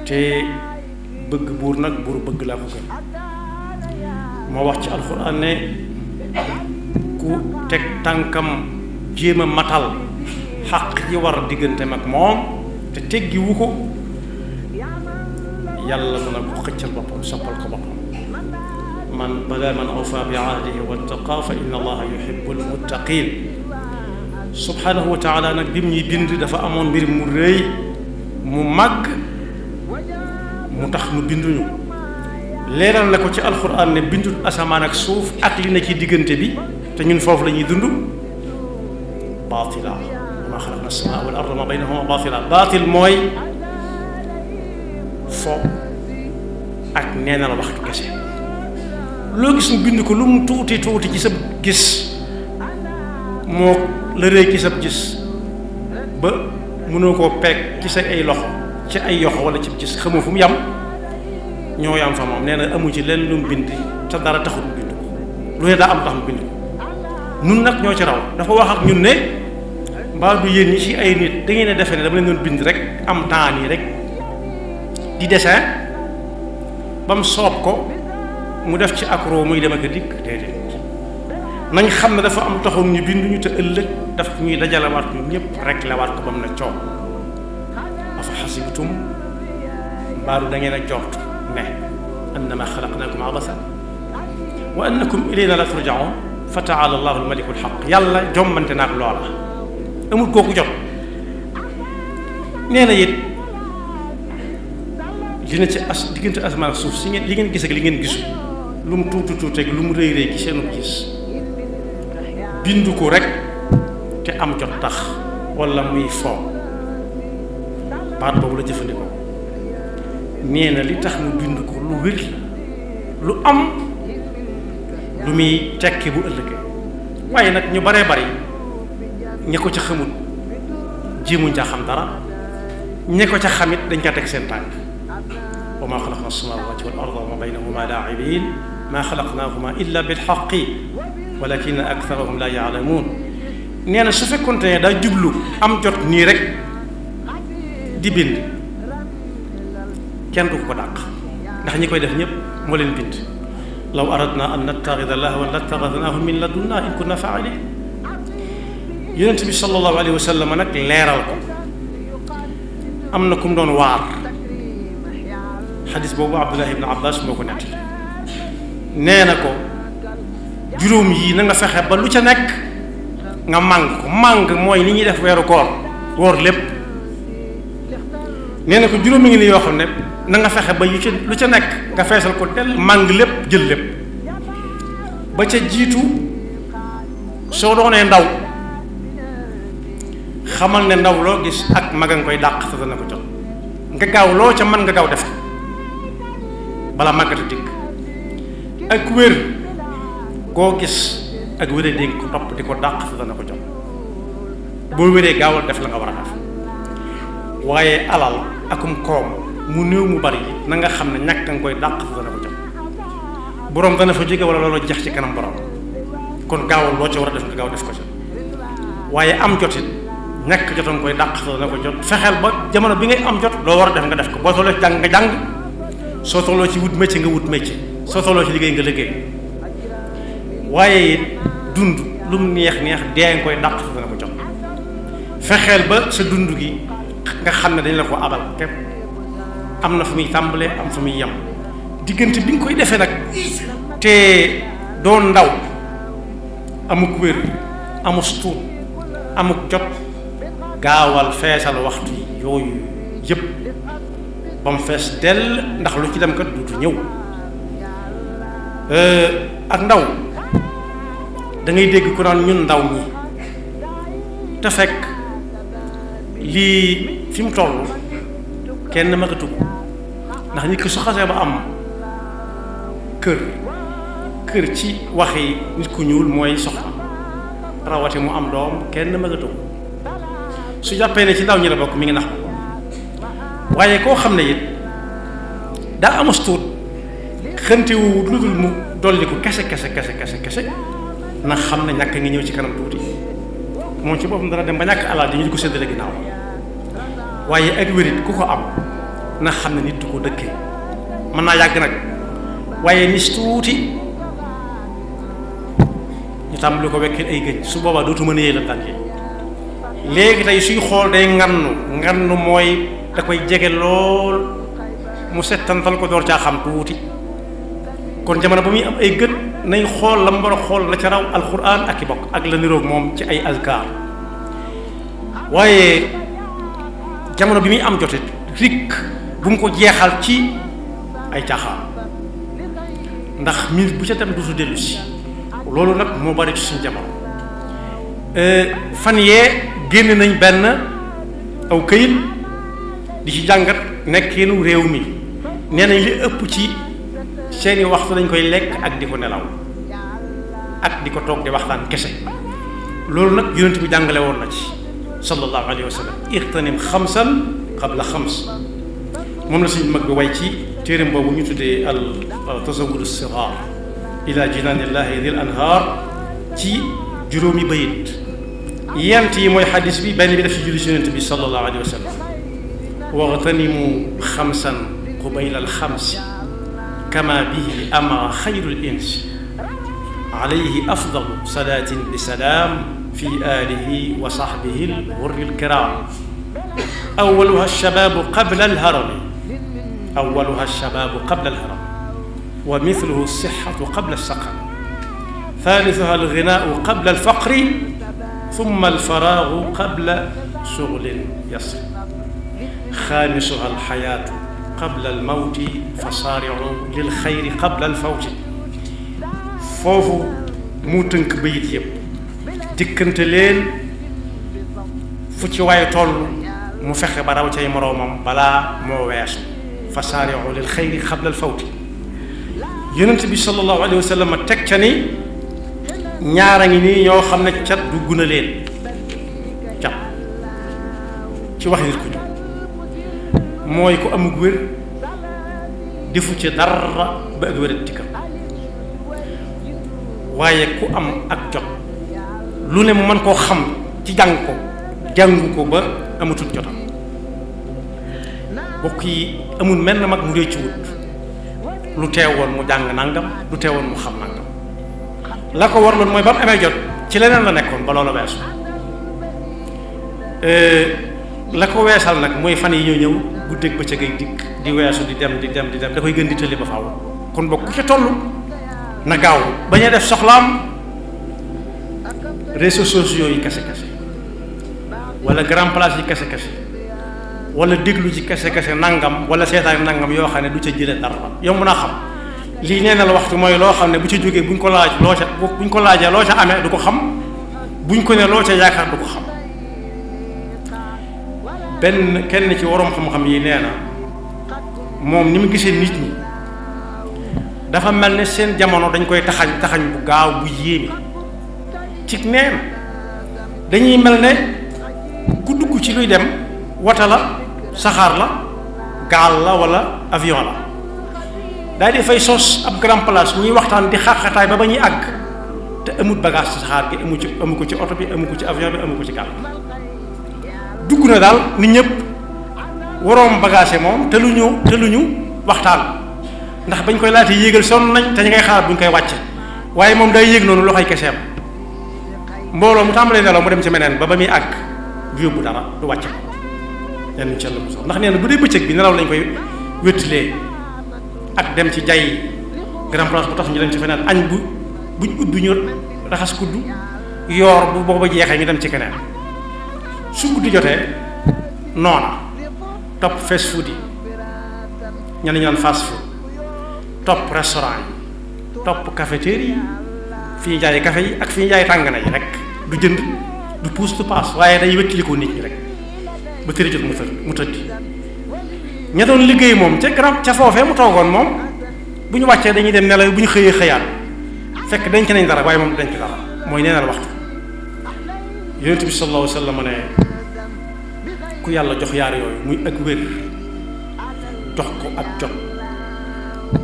te bëgg buur nag buur bëgg laa ko gën moo wax ci alxuraan ne ku teg tànkam jéem a matal xaq ji war digganteem ak moom te teggiwu ko yàlla dana ko xëccal boppam soppal ko boppam man bala man awfa bi ahdihi wattaqa fa inna allaha yuhibbul muttaqin subhanahu wa taala nag bi mu ñuy bind dafa amoon mbir mu rëy mu màgg mu tax mu binduñu leeral na ko ci alxuraan ne bindut asamaan ak suuf ak li na ci diggante bi te ñun foofu la ñuy dund baatila ma xalaqna as-samaa wal arda ma baynahuma baatila baatil mooy fo ak neenal waxtu kese loo gis mu bind ko lu mu tuuti tuuti ci sa gis moo la rëy ci sa gis ba mënoo koo peeg ci sa ay loxo ci ay yoxo wala ci gis xamoo fu mu yam ñoo yam fa moom nee na amu ci lenn lu mu bind te dara taxul mu bind ko lu ne daa am tax mu bind ko nun nag ñoo ci raw dafa wax ak ñun ne mbaa du yéen ñi ci ay nit da ngeen a defe ne dama leen doon bind rek am temps nii rek di dessin ba mu soob ko mu def ci accro muy dem ak a dikk déedéet nañ xam ne dafa am taxoon ñu bind ñu te ëllëg daf ñuy dajalewaat ñu ñëpp rek la waat ko ba mu ne coow afa xasibtum mbaaru da ngeen a jort ne annama xalaqnaakum abasan wa annakum ilayna la turjaun fa taala allahu almaliku alxaq yàlla jommante naag loola amul kooku jot nee na it li na ci diggante asamaan ak suuf si ngeen li ngeen gis ak li ngeen gisu lu mu tuuti tuuti ak lu mu rëy rëy ci seenu gis bindu ko rek te am jot tax wala muy fo baat boobu la jëfandikoo nee na li tax mu bind ko lu wér la lu am lu muy tekki bu ëllëgee waaye nag ñu baree bari ña ko ca xamut jéemuñ ca xam dara ña ko ca xamit dañ ca teg seen tànk wa maa xalaqna as-samaawaati wal arda wa maa baynahuma laa'ibiin maa xalaqnaahuma illa bil haqqi walakinna aktharahum laa ya'lamuun nee na su fekkoonte ne daa jublu am jot nii rek di bind kenn du ko dàq ndax ñi koy def ñëpp moo leen bind law aradna an nattaxida lahwan lattaxadnaahu min ladunnaa in kunna faa'iliin yonent bi sallallahu alayhi wa sallam nag leeral ko am na ku mu doon waar xadis boobu Abdullah ibn Abbas moo ko nettali nee na ko juróom yi na nga fexe ba lu ca nekk nga màng ko màng mooy ni ñuy def weeru koor woor lépp nee na ko juróomi ngi ni yoo xam ne na nga fexe ba yu ca lu ca nekk nga feesal ko del màng lépp jël lépp ba ca jiitu soo doonee ndaw xamal ne ndaw loo gis ak mag a nga koy dàq te dana ko jot nga gaaw loo ca mën nga gaaw def bala màggata dikk ak wér koo gis ak wéree di ko topp di ko dàq te dana ko jot boo wéree gaawal def la nga war a def waaye alal akum koom mu néew mu bari na nga xam ne ñàkk nga koy dàq te dana ko jot boroom dana fa jóge wala loolu jeex ci kanam boroom kon gaawal loo ca war a def nga gaaw def ko ca waaye am jotit ñàkk jotoon koy dàq te dana ko jot fexeel ba jamono bi ngay am jot loo war a def nga def ko boo tolloo ci jàng nga jàng soo tolloo ci wut métier nga wut métier soo tolloo ci liggéey nga liggéey waaye it dund lu mu neex neex dee nga koy dàq te dana ko jot fexeel ba sa dund gi nga xam ne dañ la ko abal képp am na fu muy tàmbalee am fu muy yem diggante bi nga koy defee nag te doon ndaw amuk wér amus tuut amuk jot gaawal feesal waxtu yooyu yëpp ba mu fees dell ndax lu ci dem kat duutu ñëw ak ndaw da ngay dégg ku naan ñun ndaw ñi te fekk lii fi mu toll kenn magatu ko ndax nit ki su xasee ba am kër ci waxi nit ku ñuul mooy soxna rawati mu am doom kenn magatu ko su jàppee ne ci ndaw ñi la bokk mi ngi nax waaye koo xam ne it daa amus tuut xëntewu lu dul mu dolli ko kese na xam ne ñàkk ngi ñëw ci kanam tuuti moom ci boppam dana dem ba ñàkk alal di ñu di ko séddale ginnaaw waaye ak wérit ku ko am na xam ne nit du ko dëkkee mën naa yàgg nag waaye nis tuuti ñu tàmbali ko wekkil ay gëj su boobaa dootu mën a yee la tànk léegi tey suy xool day ngannu mooy da koy jege lool mu settantal ko door caa xam tuuti kon jamono ba muy am ay gët nañ xool la mu war a xool la ca raw alquran ak i bokk ak la niroog moom ci ay azkar waaye jamono bi muy am jote rik bu mu ko jeexal ci ay caaxaan ndax minute bu ca dem du su dellu si loolu nag moo bari ci suñu jamono fan yee génn nañ benn aw këyit di ci jàngat nekkeenu réew mi nee nañ li ëpp ci seeni waxtu dañ koy lekk ak di ko nelaw ak di ko toog di waxtaan kese loolu nag yonent bi jàngale woon na ci sallallahu alayhi wa sallam ixtanim xamsan qabla xams moom la suñu mag bi way ci téereem boobu ñu tuddee al tasawwur as-sighar ila jinaanillahi dil anhaar ci juróomi bayit yent yi mooy xadis bi benn bi def ci julli ci yonent bi sallallahu alayhi wa sallam waxtanimu xamsan qubayla alxamsi kama bihi amara xayrul insi alayhi afdalu salaatin bi salaam fi alihi wa saxbihi alghurri alkiram awaluha alshabaabu qabla alharami awaluha alshabaabu qabla alharami wa mithluhu alsixatu qabla alsaqam thalithuha alghinaau qabla alfaqri thumma alfaraagu qabla shughlin yasri xaamisuha alxayaatu qabla almawti fa saari'u lil xayri qabla alfawti foofu mu tënk bayit yëpp dikkante leen fu ci waaye toll mu fexe ba raw cay moroomam balaa moo weesu fa saari'u lil xayri qabla alfawti yonent bi sallallahu alayhi wa sallam teg ca ni ñaara ngi nii ñoo xam ne cat dugg na leen cat ci wax nit ku ñu mooy ku amug wér defu ci dara ba ak wér dikkam waaye ku am ak jot lu ne mu mën koo xam ci jàngu ko ba amatul jotam bokk yi amul menn mag mu réy ci wut lu teewoon mu jàng nangam lu teewoon mu xam nangam la ko warloon mooy ba mu amee jot ci leneen la nekkoon ba loola weesu la ko weesal nag mooy fan yi ñoo ñëw guddeeg bëccëg ay dikk di weesu di dem da koy gën di tëli ba faaw kon bokk ku ca toll na gaaw bañ a def soxlaam réseaux sociaux yi kese wala grand place yi kese wala déglu ci kese nangam wala seetaan nangam yoo xam ne du ca jële dara yomb naa xam lii nee na la waxtu mooy loo xam ne bu ca jógee buñ ko laajee loo ca amee du ko xam buñ ko ne loo ca yaakaar du ko xam kenn ci waroom xam-xam yi nee na moom ni mu gisee nit ñi dafa mel ne seen jamono dañ koy taxañ bu gaaw bu yéeme ci neen dañuy mel ne ku dugg ci luy dem wata la saxaar la gaal la wala avion la daal di fay sos ab grand place ñuy waxtaan di xaaxataay ba ñuy àgg te amut bagage ci saxaar gi amu ko ci oto bi amu ko ci avion bi amu ko ci gaal dugg na daal nit ñëpp waroom bagage moom te lu ñu waxtaan ndax bañ koy laata yéegal sonn nañ te ñu ngay xaar buñ koy wàcce waaye moom day yéeg noonu loxoy keseem mbooloo mu tàmbalee nelaw mu dem ci meneen ba muy àgg du yóbbu dara du wàcce yenn ci la muso ndax nee na bu dee bëccëg bi nelaw lañ koy wéttilee ak dem ci jay grand place bu tax ñu dem ci feneen añ buñ ubbi ñu raxas kuddu yoor bu booba jeexee ñu dem ci keneen su guddi jotee noona topp fast food yi ñenn ñu naan fast food topp restaurant yi topp cafétéria yi fi ñu jaay café yi ak fi ñu jaay tàng na yi rek du jënd du puus du paas waaye day wéttilikoo nit ñi rek ba tëri jot mu tëddi ña doon liggéey moom ca foofee mu toogoon moom bu ñu wàccee dañuy dem nelaw bu ñu xëyee xëyaat fekk denc nañ dara waaye moom denc dara mooy nee na la waxtu yonent bi sallallahu alayhi wa sallam ne ku yàlla jox yaar yooyu muy ak wér jox ko ak jot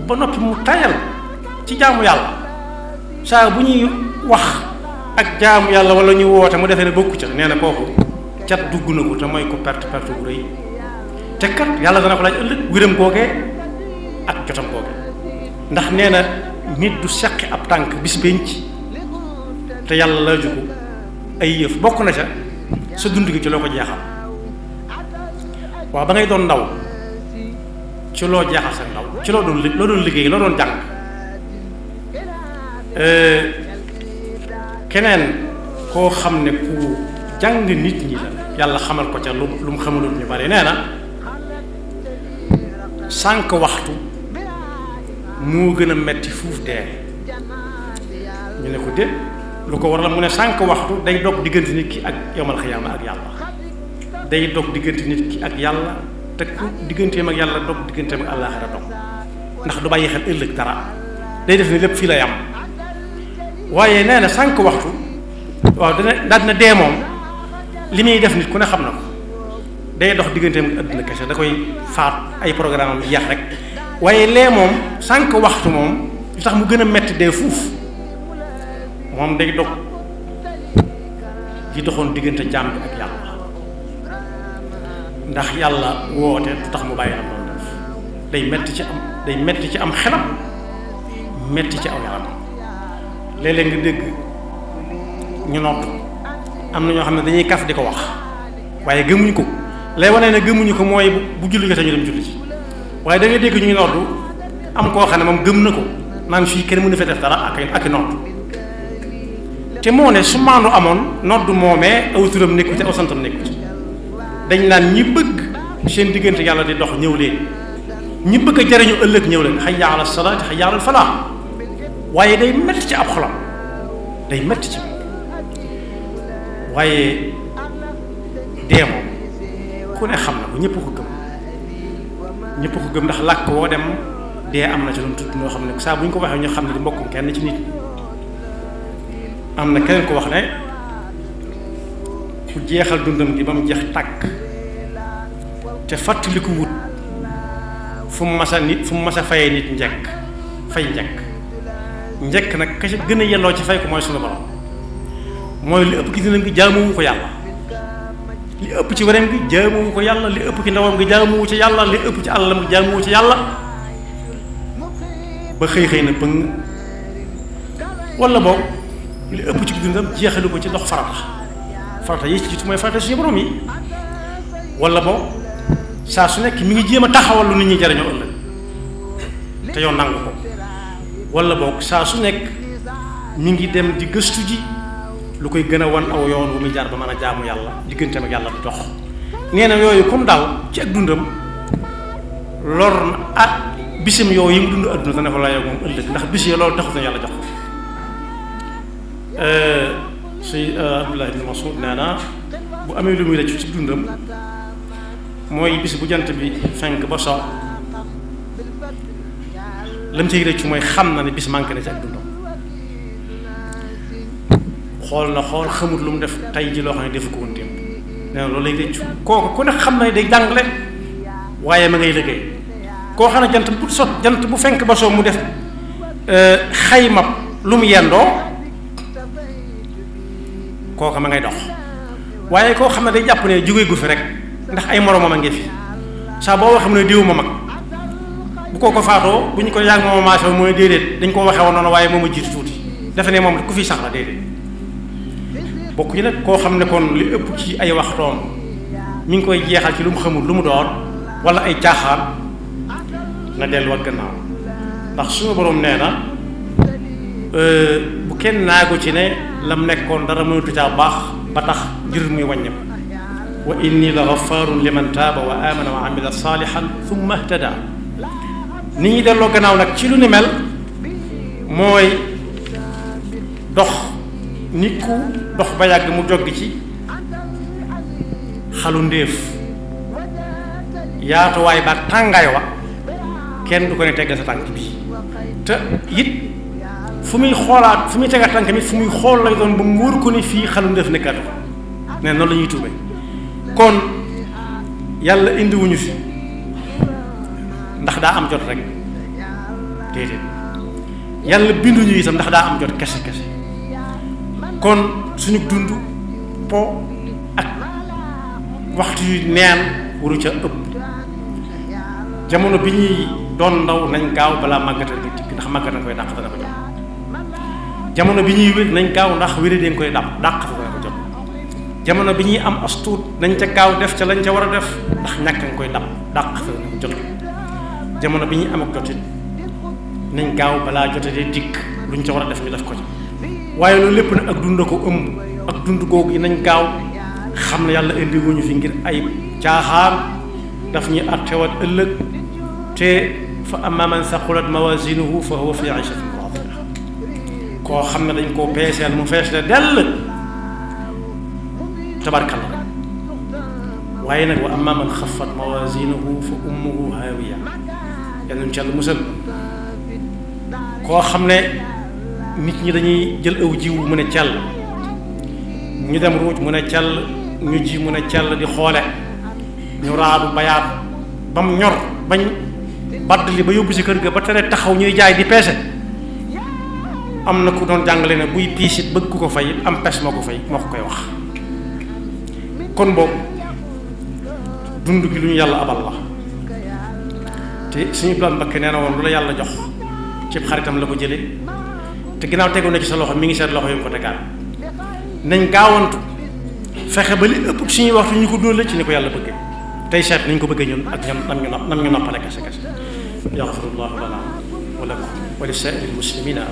ba noppi mu tayal ci jaamu yàlla saa bu ñuy wax ak jaamu yàlla wala ñu woote mu defee ne bokku ca nee na kooku cat dugg na ko te mooy ko perte bu rëy te kat yàlla dana ko laaj ëllëg wéram googee ak jotam googee ndax nee na nit du seqi ab tànk bis penc te yàlla laaju ko ay yëf bokk na ca sa dund gi ci loo ko jeexal waaw ba ngay doon ndaw ci loo jeexal sa ndaw ci loo doon liggéey loo doon jàng keneen koo xam ne ku jàng nit ñi la yàlla xamal ko ca lu mu xamalul ñu bari nee na sànq waxtu moo gën a metti fuuf dee ñu ne ko dé lu ko waral mu ne sànq waxtu day dog diggante nit ki ak yawmal xiyaama ak yàlla day dog diggante nit ki ak yàlla te ku digganteem ak yàlla dog digganteem ak àllaaxira dog ndax du bàyyi xel ëllëg dara day def ni lépp fii lay am waaye nee na sànq waxtu waaw dina dee moom li muy def nit ku ne xam na ko day dox digganteem ak àdduna kese da koy faat ay programme am jeex rek waaye lee moom sànq waxtu moom li tax mu gën a metti dee fuuf moom day dog di doxoon diggante jaam bi ak yàlla ndax yàlla woote du tax mu bàyyi am doon def day metti ci am xelam metti ci aw yaram léeg-léeg nga dégg ñu nodd am na ñoo xam ne dañuy kaf di ko wax waaye gëmuñ ko lay wane ne gëmuñu ko mooy bu julli jotee ñu dem julli ci waaye da ngay dégg ñu ngi nodd am koo xam ne moom gëm na ko naan fii kenn mënu fa def dara ak nodd te moo ne su maandu amoon nodd moomee aw turam nekku ci aw santam nekku ci dañ naan ñi bëgg seen diggante yàlla di dox ñëw leen ñi bëgg a jariñu ëllëg ñëw leen hayya ala salaati hayya ala falaa waaye day metti ci ab xolam day metti ci waaye dee moom ku ne xam na ko ñëpp ko gëm ndax làkk woo dem dee am na ci lu mu tudd ñoo xam ne saa bu ñu ko waxee ñu xam ne di mbokkum kenn ci nit am na keneen ko wax ne ku jeexal dundam gi ba mu jeex tàkk te fàttaliku wut fu mu mas a fayee nit njëkk nag ka ci gën a yelloo ci fay ko mooy sunu borom mooy li ëpp ci dina gi jaamuwu ko yàlla li ëpp ci wareem gi jaamuwu ko yàlla li ëpp ci ndawam gi jaamuwu ci yàlla li ëpp ci àllam gi jaamuwu ci yàlla ba xëy na pëng wala boog li ëpp ci dundam jeexalu ko ci dox farata yi ci jiitu mooy farata suñu borom yi wala boog saa su nekk mi ngi jéem a taxawal lu nit ñi jariñoo ëllëg te yow nangu ko wala boog saa su nekk mi ngi dem di gëstu ji lu koy gën a wan aw yoon wu muy jaar ba mën a jaamu yàlla digganteem ak yàlla di dox nee na yooyu comme daal ci ak dundam lor na bisim yooyu yi mu dund adduna dana ko la yow moom ëllëg ndax bis yi loolu taxut na yàlla jox si Abdullah ibn Mas'ud nee na bu amee lu muy rëccu ci dundam mooy bis bu jant bi fenk ba so lam ciy rëccu mooy xam na ne bis manqué na ci ak dundam xool xamut lu mu def tey ji loo xam ne defu ko woon démb nee na loolu lay rëccu kooku ku ne xam na day jàngale waaye ma ngay liggéey koo xam ne jant bu fenk ba soo mu def xaymab lu mu yendoo kooka ma ngay dox waaye koo xam ne day jàpp ne jóge gu fi rek ndax ay moromam a ngi fi saa boo waxee mu ne diw ma mag bu ko faatoo bu ñu ko yàgg mooma maase mooy déedéet dañ ko waxee woon noonu waaye moom a jiitu tuuti dafa ne moom ku fi sax la déedéet bokk yi nag koo xam ne kon li ëpp ci ay waxtoom mi ngi koy jeexal ci lu mu xamul lu mu doon wala ay caaxaan na delluwaat gannaaw ndax suñu borom nee na bu kenn naagu ci ne lam nekkoon dara mënatu caa baax ba tax ngir muy wàññeeku wa inni la ghafarun liman taaba wa amana wa amila salihan thumma ihtada ni ñuy delloo gannaaw nag ci lu ni mel mooy dox nit ku dox ba yàgg mu joggi ci xalu ndéef yaatuwaay ba tàngaay wa kenn du ko ne teggal sa tànk bi te it fu muy xoolaat fu muy tegaat tànk mi fu muy xool lay doon ba mu wóor ko ni fii xalu ndéef nekkaatu ko ne noonu la ñuy tuube kon yàlla indiwuñu fi ndax daa am jot rek déedéet yàlla binduñu itam ndax daa am jot kese kon suñu dund po ak waxtu yu neen waru ca ëpp jamono bi ñuy doon ndaw nañ gaaw balaa màggatal di dikk ndax màggat na koy dàq dana ko jot jamono bi ñuy wér nañ gaaw ndax wéri dañ koy dàq dana ko jot jamono bi ñuy am astuut nañ ca gaaw def ca lañ ca war a def ndax ñàkk nga koy dàq dana ko jot jamono bi ñuy am ak jotit nañ gaaw balaa jote dee dikk luñ ca war a def ñu def ko ci waaye loolu lépp nag ak dund ko ëmb ak dund googu yi nañ gaaw xam ne yàlla indi wuñu fi ngir ay caaxaan daf ñuy attewaat ëllëg te fa amma man saqulat mawazinuhu fa huwa fi ishatin raadiya koo xam ne dañ koo peeseel mu fees le dell tabarkalla rek waaye nag wa amma man xaffat mawazinuhu fa ummuhu haawiya yal nañu ci yàlla musal koo xam ne nit ñi dañuy jël aw jiw mu ne cell ñu dem ruuj mu ne cell ñu ji mu ne cell di xoole ñu raadu bayaat ba mu ñor bañ badd li ba yóbbu si kër ga ba tere taxaw ñuy jaay di peese am na ku doon jàngale ne buy piis it bëgg ku ko fay am pes moo ko fay moo ko koy wax kon boobu dund gi lu ñu yàlla abal la te suñu plan Mbakke nee na woon lu la yàlla jox ci xaritam la ko jële te ginnaaw tegu na ci sa loxo mi ngi seet loxo yu mu ko tegaat nañ gaawantu fexe ba li ëpp suñuy waxtu ñu ko dóole ci ni ko yàlla bëggee tey seet nañ ko bëggee ñun ak ñoom nam ñu noppale kese kese yaxfirullahu lana wa lakum wa li saa'iril muslimina